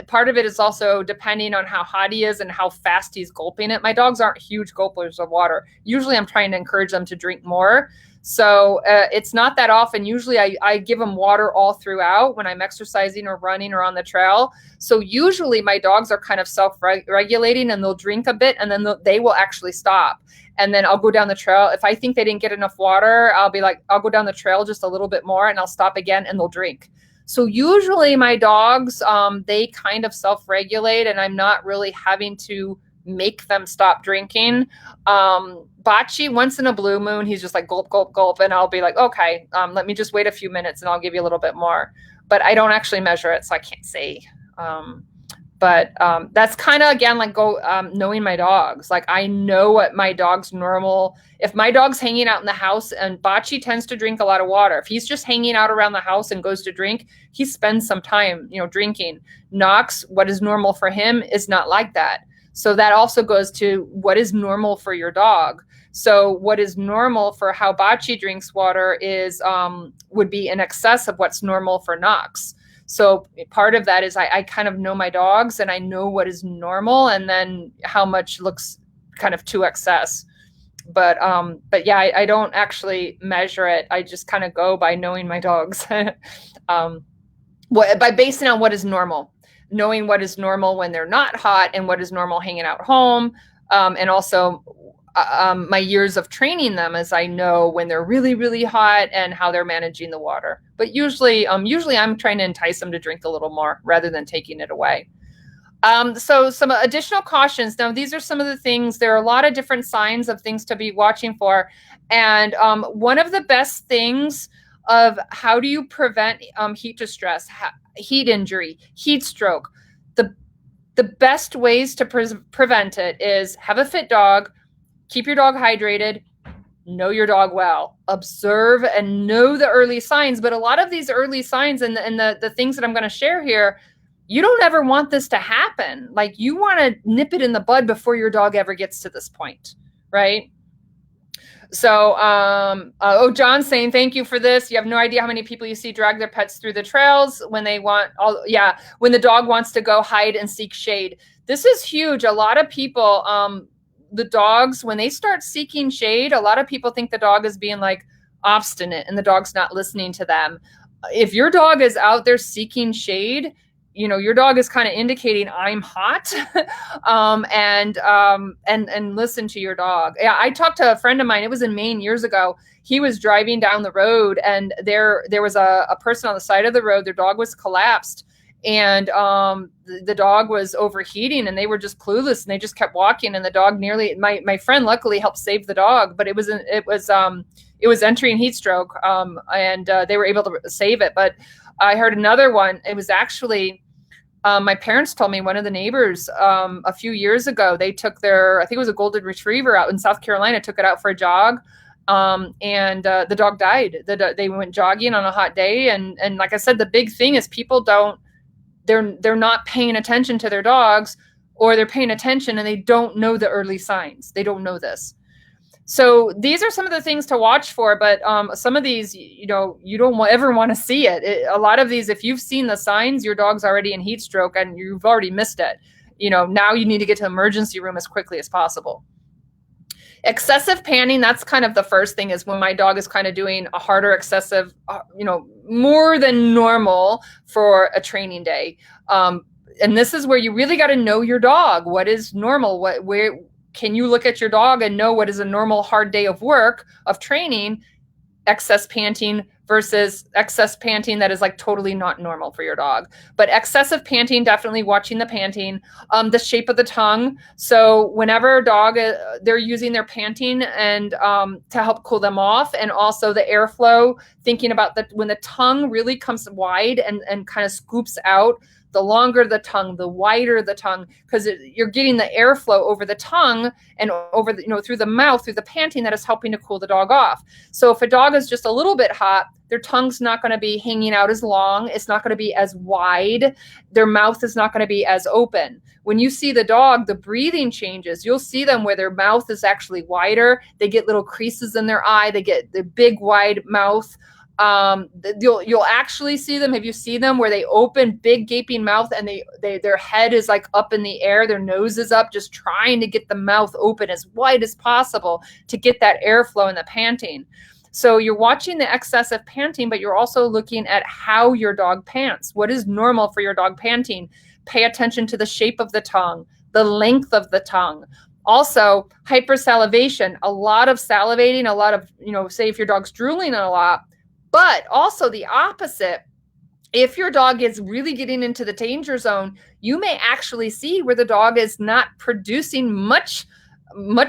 Part of it is also depending on how hot he is and how fast he's gulping it. My dogs aren't huge gulpers of water. Usually I'm trying to encourage them to drink more. So it's not that often. Usually I give them water all throughout when I'm exercising or running or on the trail. So usually my dogs are kind of self-regulating and they'll drink a bit and then they will actually stop. And then I'll go down the trail. If I think they didn't get enough water, I'll be like, I'll go down the trail just a little bit more and I'll stop again and they'll drink. So usually my dogs, they kind of self-regulate and I'm not really having to make them stop drinking. Bachi, once in a blue moon, he's just like gulp, gulp, gulp. And I'll be like, okay, let me just wait a few minutes and I'll give you a little bit more. But I don't actually measure it, so I can't say. But that's kind of, again, like knowing my dogs. Like I know what my dog's normal. If my dog's hanging out in the house, and Bachi tends to drink a lot of water. If he's just hanging out around the house and goes to drink, he spends some time, drinking. Knox, what is normal for him is not like that. So that also goes to what is normal for your dog. So what is normal for how Bachi drinks water is would be in excess of what's normal for Knox. So part of that is I kind of know my dogs and I know what is normal and then how much looks kind of to excess. But yeah, I don't actually measure it. I just kind of go by knowing my dogs, by basing on what is normal, knowing what is normal when they're not hot and what is normal hanging out home. And also my years of training them, as I know when they're really, really hot and how they're managing the water. But usually I'm trying to entice them to drink a little more rather than taking it away. So some additional cautions. Now, these are some of the things. There are a lot of different signs of things to be watching for. And one of the best things of how do you prevent heat distress, heat injury, heat stroke, the best ways to prevent it is have a fit dog, keep your dog hydrated, know your dog well, observe and know the early signs. But a lot of these early signs and the things that I'm going to share here, you don't ever want this to happen. Like you want to nip it in the bud before your dog ever gets to this point, right? So, John's saying, thank you for this. You have no idea how many people you see drag their pets through the trails when they when the dog wants to go hide and seek shade. This is huge. A lot of people, the dogs, when they start seeking shade, a lot of people think the dog is being like obstinate and the dog's not listening to them. If your dog is out there seeking shade, your dog is kind of indicating I'm hot, and listen to your dog. Yeah, I talked to a friend of mine. It was in Maine years ago. He was driving down the road, and there was a person on the side of the road. Their dog was collapsed, and the dog was overheating, and they were just clueless, and they just kept walking. And the dog my friend luckily helped save the dog, but it was entering heat stroke, and they were able to save it. But I heard another one. It was actually. My parents told me one of the neighbors a few years ago, they took I think it was a golden retriever out in South Carolina, took it out for a jog, and the dog died. They went jogging on a hot day, and like I said, the big thing is people they're not paying attention to their dogs, or they're paying attention and they don't know the early signs. They don't know this. So these are some of the things to watch for, but some of these, you don't ever want to see it. A lot of these, if you've seen the signs, your dog's already in heat stroke and you've already missed it. Now you need to get to the emergency room as quickly as possible. Excessive panning, that's kind of the first thing, is when my dog is kind of doing a harder excessive, more than normal for a training day. And this is where you really got to know your dog. What is normal? can you look at your dog and know what is a normal hard day of work, of training, excess panting versus excess panting that is like totally not normal for your dog. But excessive panting, definitely watching the panting, the shape of the tongue. So whenever a dog, they're using their panting and to help cool them off, and also the airflow, thinking about that when the tongue really comes wide and kind of scoops out, the longer the tongue, the wider the tongue, because you're getting the airflow over the tongue and over the, through the mouth, through the panting, that is helping to cool the dog off. So if a dog is just a little bit hot, their tongue's not going to be hanging out as long. It's not going to be as wide. Their mouth is not going to be as open. When you see the dog, the breathing changes. You'll see them where their mouth is actually wider. They get little creases in their eye. They get the big, wide mouth. You'll actually see them. Have you seen them where they open big gaping mouth and their head is like up in the air, their nose is up, just trying to get the mouth open as wide as possible to get that airflow and the panting. So you're watching the excessive panting, but you're also looking at how your dog pants. What is normal for your dog panting? Pay attention to the shape of the tongue, the length of the tongue. Also, hypersalivation, a lot of salivating, a lot of, say if your dog's drooling a lot. But also the opposite, if your dog is really getting into the danger zone, you may actually see where the dog is not producing much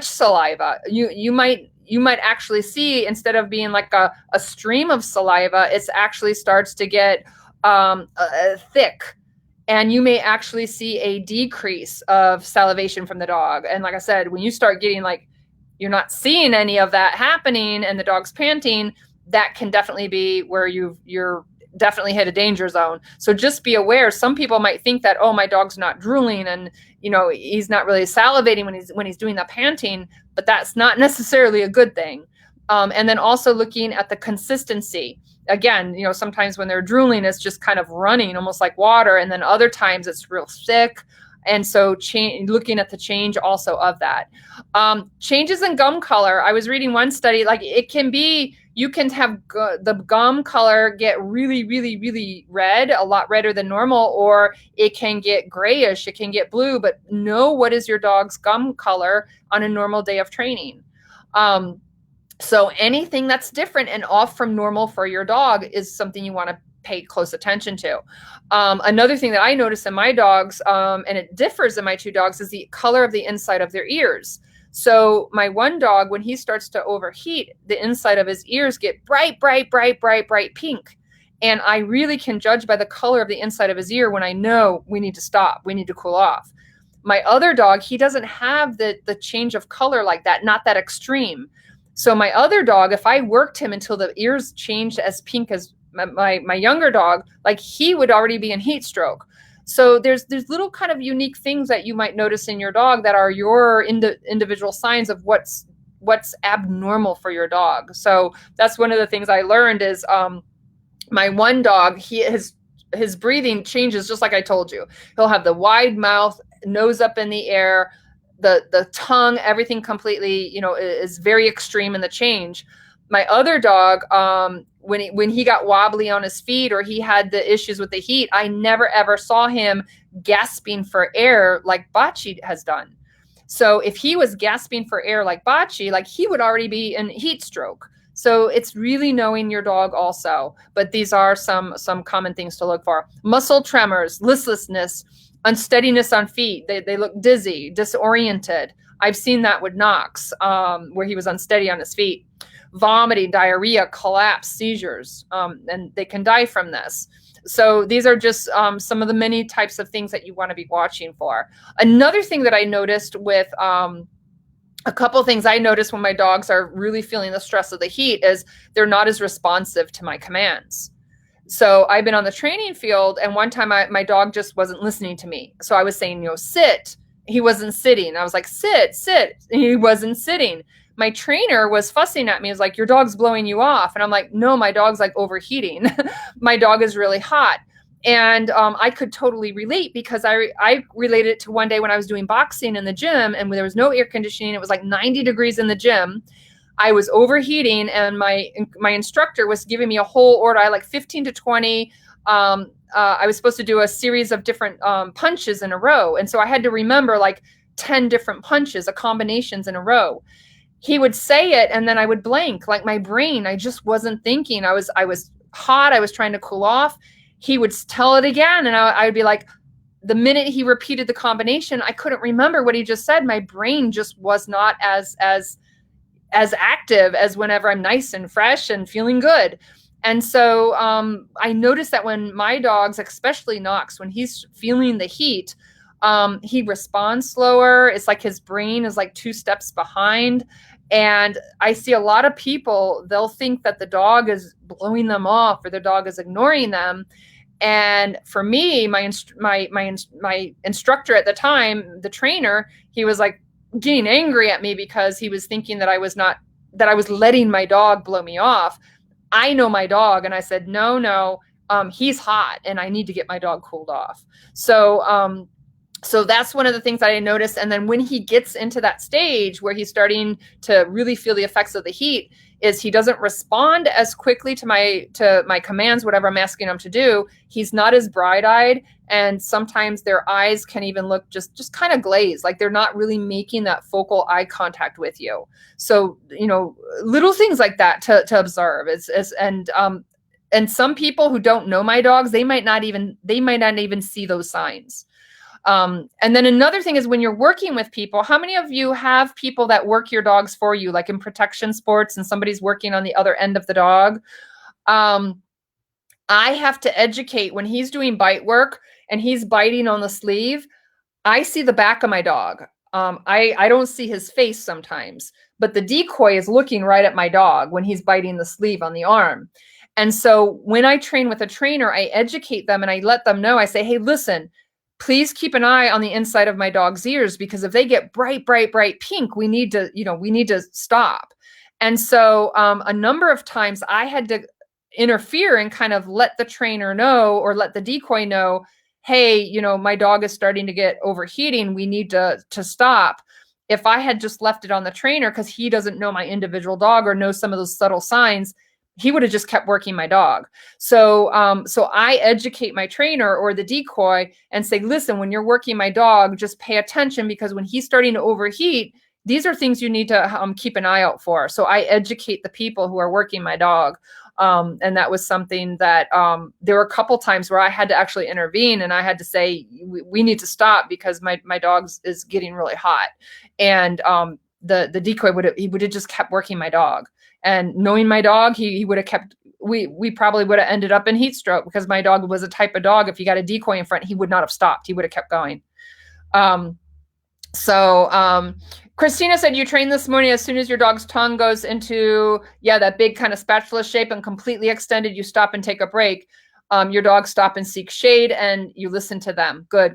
saliva. You might actually see, instead of being like a stream of saliva, it actually starts to get thick. And you may actually see a decrease of salivation from the dog. And like I said, when you start getting like, you're not seeing any of that happening and the dog's panting, that can definitely be where you're definitely hit a danger zone. So just be aware. Some people might think that, oh, my dog's not drooling and, he's not really salivating when he's doing the panting, but that's not necessarily a good thing. And then also looking at the consistency. Again, sometimes when they're drooling, it's just kind of running almost like water. And then other times it's real thick. And so looking at the change also of that. Changes in gum color. I was reading one study, like it can be, you can have the gum color get really, really, really red, a lot redder than normal, or it can get grayish, it can get blue, but know what is your dog's gum color on a normal day of training. So anything that's different and off from normal for your dog is something you want to pay close attention to. Another thing that I notice in my dogs, and it differs in my two dogs, is the color of the inside of their ears. So my one dog, when he starts to overheat, the inside of his ears get bright, bright, bright, bright, bright pink. And I really can judge by the color of the inside of his ear when I know we need to stop, we need to cool off. My other dog, he doesn't have the change of color like that, not that extreme. So my other dog, if I worked him until the ears changed as pink as my younger dog, like he would already be in heat stroke. So there's little kind of unique things that you might notice in your dog that are your individual signs of what's abnormal for your dog. So that's one of the things I learned is my one dog, his breathing changes just like I told you. He'll have the wide mouth, nose up in the air, the tongue, everything completely, is very extreme in the change. My other dog, when he got wobbly on his feet or he had the issues with the heat, I never ever saw him gasping for air like Bocce has done. So if he was gasping for air like Bocce, like he would already be in heat stroke. So it's really knowing your dog also. But these are some common things to look for. Muscle tremors, listlessness, unsteadiness on feet. They look dizzy, disoriented. I've seen that with Knox, where he was unsteady on his feet. Vomiting, diarrhea, collapse, seizures, and they can die from this. So these are just some of the many types of things that you want to be watching for. Another thing that I noticed with a couple of things I noticed when my dogs are really feeling the stress of the heat is they're not as responsive to my commands. So I've been on the training field, and one time my dog just wasn't listening to me. So I was saying, sit. He wasn't sitting. I was like, sit. He wasn't sitting. My trainer was fussing at me. He was like, your dog's blowing you off. And I'm like, no, my dog's like overheating. My dog is really hot. And I could totally relate because I related it to one day when I was doing boxing in the gym and there was no air conditioning. It was like 90 degrees in the gym. I was overheating and my instructor was giving me a whole order. I had like 15 to 20. I was supposed to do a series of different punches in a row. And so I had to remember like 10 different punches, combinations in a row. He would say it and then I would blank, like my brain, I just wasn't thinking. I was hot, I was trying to cool off. He would tell it again and I would be like, the minute he repeated the combination, I couldn't remember what he just said. My brain just was not as active as whenever I'm nice and fresh and feeling good. And so I noticed that when my dogs, especially Knox, when he's feeling the heat, he responds slower. It's like his brain is like 2 steps behind. And I see a lot of people, they'll think that the dog is blowing them off or the dog is ignoring them. And for me, my instructor at the time, the trainer, he was like getting angry at me because he was thinking that I was letting my dog blow me off. I know my dog, and I said, no, he's hot, and I need to get my dog cooled off. So that's one of the things that I noticed. And then when he gets into that stage where he's starting to really feel the effects of the heat, is he doesn't respond as quickly to my commands, whatever I'm asking him to do. He's not as bright-eyed, and sometimes their eyes can even look just kind of glazed, like they're not really making that focal eye contact with you. So, little things like that to observe. And some people who don't know my dogs, they might not even see those signs. And then another thing is when you're working with people, how many of you have people that work your dogs for you, like in protection sports and somebody's working on the other end of the dog? I have to educate when he's doing bite work and he's biting on the sleeve. I see the back of my dog. I don't see his face sometimes, but the decoy is looking right at my dog when he's biting the sleeve on the arm. And so when I train with a trainer, I educate them and I let them know, I say, hey, listen, please keep an eye on the inside of my dog's ears, because if they get bright pink, we need to stop. And so a number of times I had to interfere and kind of let the trainer know or let the decoy know, hey, my dog is starting to get overheating. We need to stop. If I had just left it on the trainer because he doesn't know my individual dog or knows some of those subtle signs, he would have just kept working my dog. So I educate my trainer or the decoy and say, listen, when you're working my dog, just pay attention, because when he's starting to overheat, these are things you need to keep an eye out for. So I educate the people who are working my dog. And that was something that there were a couple times where I had to actually intervene and I had to say, we need to stop because my dog is getting really hot. And the decoy would have just kept working my dog. And knowing my dog, he would have kept, we probably would have ended up in heat stroke, because my dog was a type of dog, if you got a decoy in front, he would not have stopped. He would have kept going. Christina said, you trained this morning, as soon as your dog's tongue goes into, that big kind of spatula shape and completely extended, you stop and take a break. Your dogs stop and seek shade and you listen to them. Good.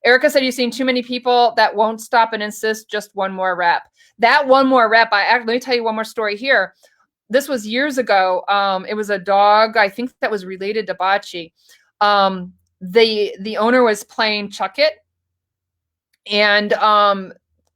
Erica said, you've seen too many people that won't stop and insist just one more rep. That one more rep, let me tell you one more story here. This was years ago. It was a dog, I think, that was related to Bocce. The owner was playing Chuck It, and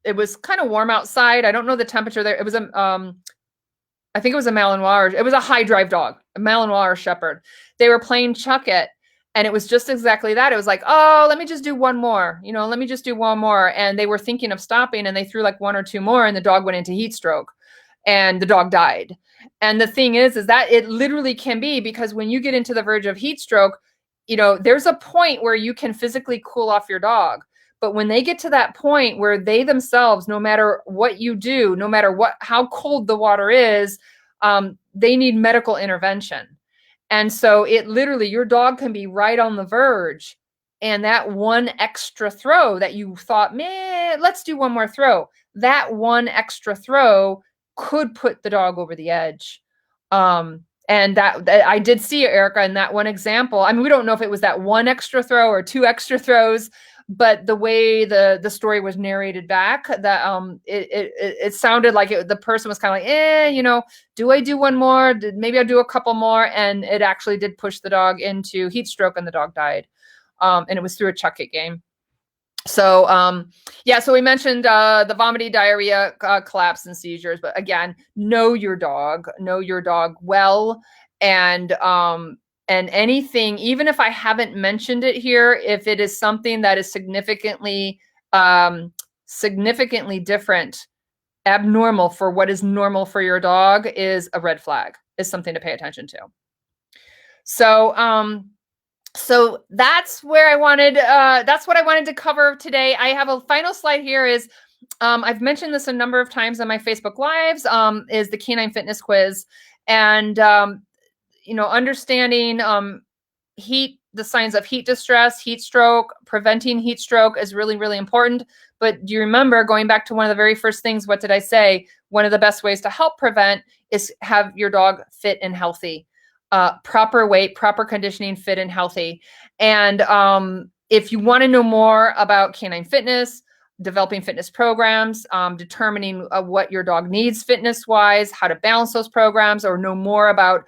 it was kind of warm outside. I don't know the temperature there. It was I think it was a Malinois. It was a high drive dog, a Malinois or Shepherd. They were playing Chuck It. And it was just exactly that. It was like, oh, let me just do one more. Let me just do one more. And they were thinking of stopping, and they threw like 1 or 2 more, and the dog went into heat stroke, and the dog died. And the thing is that it literally can be, because when you get into the verge of heat stroke, there's a point where you can physically cool off your dog. But when they get to that point where they themselves, no matter what you do, no matter how cold the water is, they need medical intervention. And so it literally, your dog can be right on the verge, and that one extra throw that you thought, man, let's do one more throw, that one extra throw could put the dog over the edge. And that I did see, Erica, in that one example. I mean, we don't know if it was that one extra throw or 2 extra throws, but the way the story was narrated back, that it sounded like the person was kind of like, do I do one more? Maybe I'll do a couple more. And it actually did push the dog into heat stroke, and the dog died. And it was through a Chuck It game. So, so we mentioned the vomiting, diarrhea, collapse, and seizures. But again, know your dog well. And anything, even if I haven't mentioned it here, if it is something that is significantly significantly different, abnormal for what is normal for your dog, is a red flag, is something to pay attention to. So that's where that's what I wanted to cover today. I have a final slide here is, I've mentioned this a number of times on my Facebook Lives, is the Canine Fitness Quiz. And, understanding the signs of heat distress, heat stroke, preventing heat stroke is really, really important. But do you remember, going back to one of the very first things, what did I say? One of the best ways to help prevent is have your dog fit and healthy. Proper weight, proper conditioning, fit and healthy. And if you want to know more about canine fitness, developing fitness programs, determining what your dog needs fitness-wise, how to balance those programs, or know more about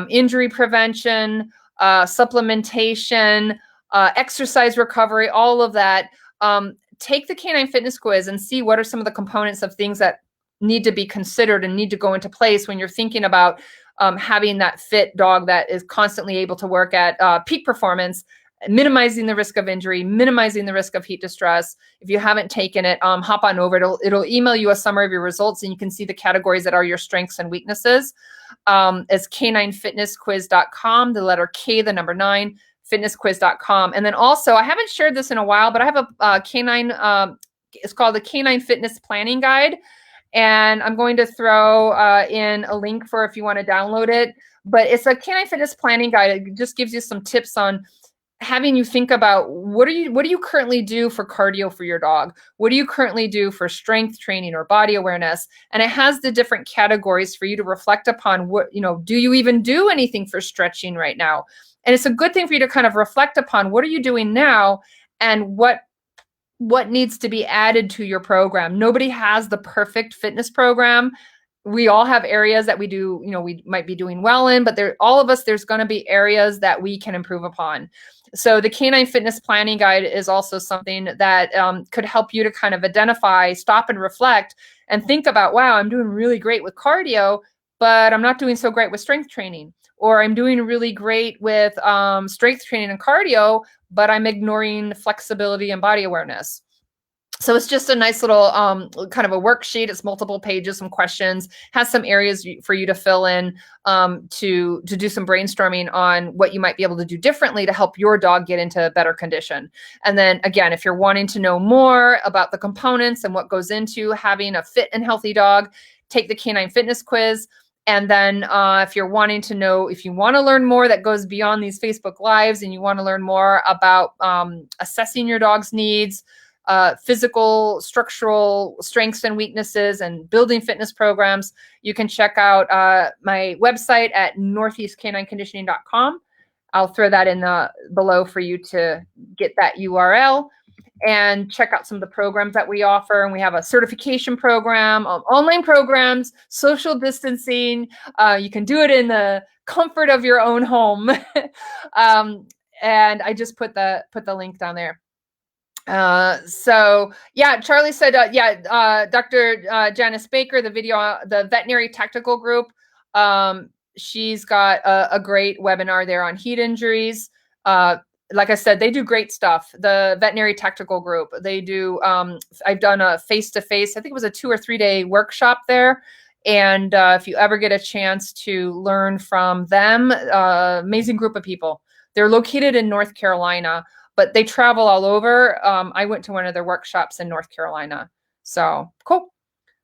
injury prevention, supplementation, exercise recovery, all of that, take the Canine Fitness Quiz and see what are some of the components of things that need to be considered and need to go into place when you're thinking about having that fit dog that is constantly able to work at peak performance, minimizing the risk of injury, minimizing the risk of heat distress. If you haven't taken it, hop on over. It'll email you a summary of your results, and you can see the categories that are your strengths and weaknesses. It's caninefitnessquiz.com, the letter K, the number 9, fitnessquiz.com. And then also, I haven't shared this in a while, but I have a canine, it's called the Canine Fitness Planning Guide. And I'm going to throw in a link for if you want to download it. But it's a canine fitness planning guide. It just gives you some tips on having you think about what do you currently do for cardio for your dog? What do you currently do for strength training or body awareness? And it has the different categories for you to reflect upon. What, do you even do anything for stretching right now? And it's a good thing for you to kind of reflect upon what are you doing now and what needs to be added to your program. Nobody has the perfect fitness program. We all have areas that we do, we might be doing well in, but all of us, there's going to be areas that we can improve upon. So the Canine Fitness Planning Guide is also something that could help you to kind of identify, stop and reflect and think about, wow, I'm doing really great with cardio, but I'm not doing so great with strength training. Or I'm doing really great with strength training and cardio, but I'm ignoring flexibility and body awareness. So it's just a nice little kind of a worksheet. It's multiple pages, some questions, has some areas for you to fill in to do some brainstorming on what you might be able to do differently to help your dog get into better condition. And then again, if you're wanting to know more about the components and what goes into having a fit and healthy dog, take the Canine Fitness Quiz. And then if you're wanting to know, if you want to learn more that goes beyond these Facebook Lives and you want to learn more about assessing your dog's needs, physical, structural strengths and weaknesses, and building fitness programs, you can check out my website at northeastcanineconditioning.com. I'll throw that in below for you to get that URL and check out some of the programs that we offer. And we have a certification program, online programs, social distancing. You can do it in the comfort of your own home. And I just put the link down there. So yeah, Charlie said, Dr. Janice Baker, the veterinary tactical group. She's got a great webinar there on heat injuries. Like I said, they do great stuff. The veterinary tactical group, they do, I've done a face-to-face, I think it was a 2 or 3 day workshop there. And if you ever get a chance to learn from them, amazing group of people. They're located in North Carolina, but they travel all over. I went to one of their workshops in North Carolina. So cool.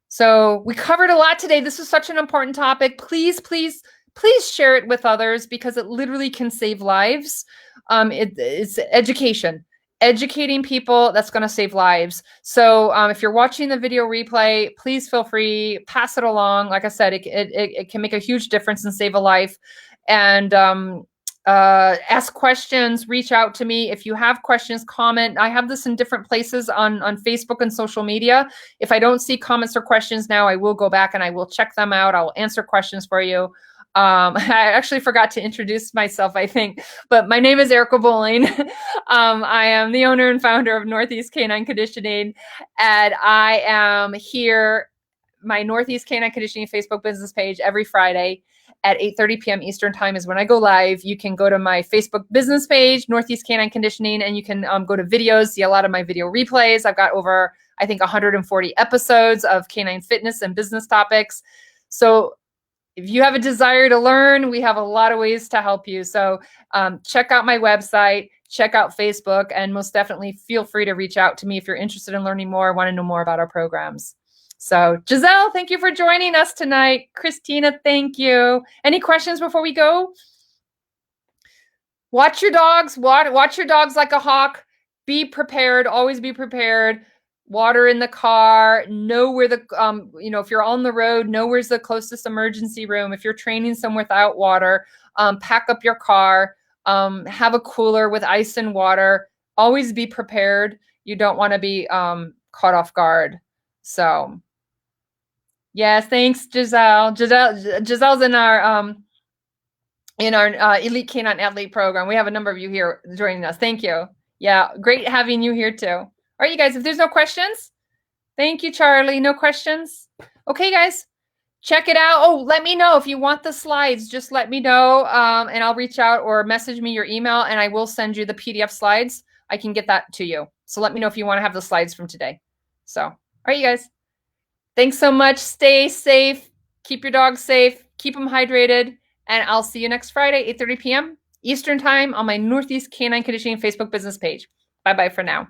So we covered a lot today. This is such an important topic. Please, please, please share it with others because it literally can save lives. It's education. Educating people, that's going to save lives. So if you're watching the video replay, please feel free, pass it along. Like I said, it can make a huge difference and save a life. And ask questions, reach out to me. If you have questions, comment. I have this in different places on Facebook and social media. If I don't see comments or questions now, I will go back and I will check them out. I'll answer questions for you. I actually forgot to introduce myself, I think, but my name is Erica Bowling. I am the owner and founder of Northeast Canine Conditioning, and I am here, my Northeast Canine Conditioning Facebook business page every Friday. at 8:30 p.m. Eastern time is when I go live. You can go to my Facebook business page, Northeast Canine Conditioning, and you can go to videos, see a lot of my video replays. I've got over, I think, 140 episodes of canine fitness and business topics. So if you have a desire to learn, we have a lot of ways to help you. So check out my website, check out Facebook, and most definitely feel free to reach out to me if you're interested in learning more, want to know more about our programs. So Giselle, thank you for joining us tonight. Christina, thank you. Any questions before we go? Watch your dogs. Watch your dogs like a hawk. Be prepared. Always be prepared. Water in the car. Know where the, if you're on the road, know where's the closest emergency room. If you're training somewhere without water, pack up your car. Have a cooler with ice and water. Always be prepared. You don't want to be caught off guard. So, yes, thanks, Giselle. Giselle's in our Elite Canine Athlete program. We have a number of you here joining us. Thank you. Yeah, great having you here too. All right, you guys, if there's no questions, thank you, Charlie. No questions? Okay, guys, check it out. Oh, let me know if you want the slides. Just let me know, and I'll reach out or message me your email, and I will send you the PDF slides. I can get that to you. So let me know if you want to have the slides from today. So, all right, you guys, thanks so much. Stay safe. Keep your dogs safe. Keep them hydrated. And I'll see you next Friday, 8:30 p.m. Eastern time on my Northeast Canine Conditioning Facebook business page. Bye-bye for now.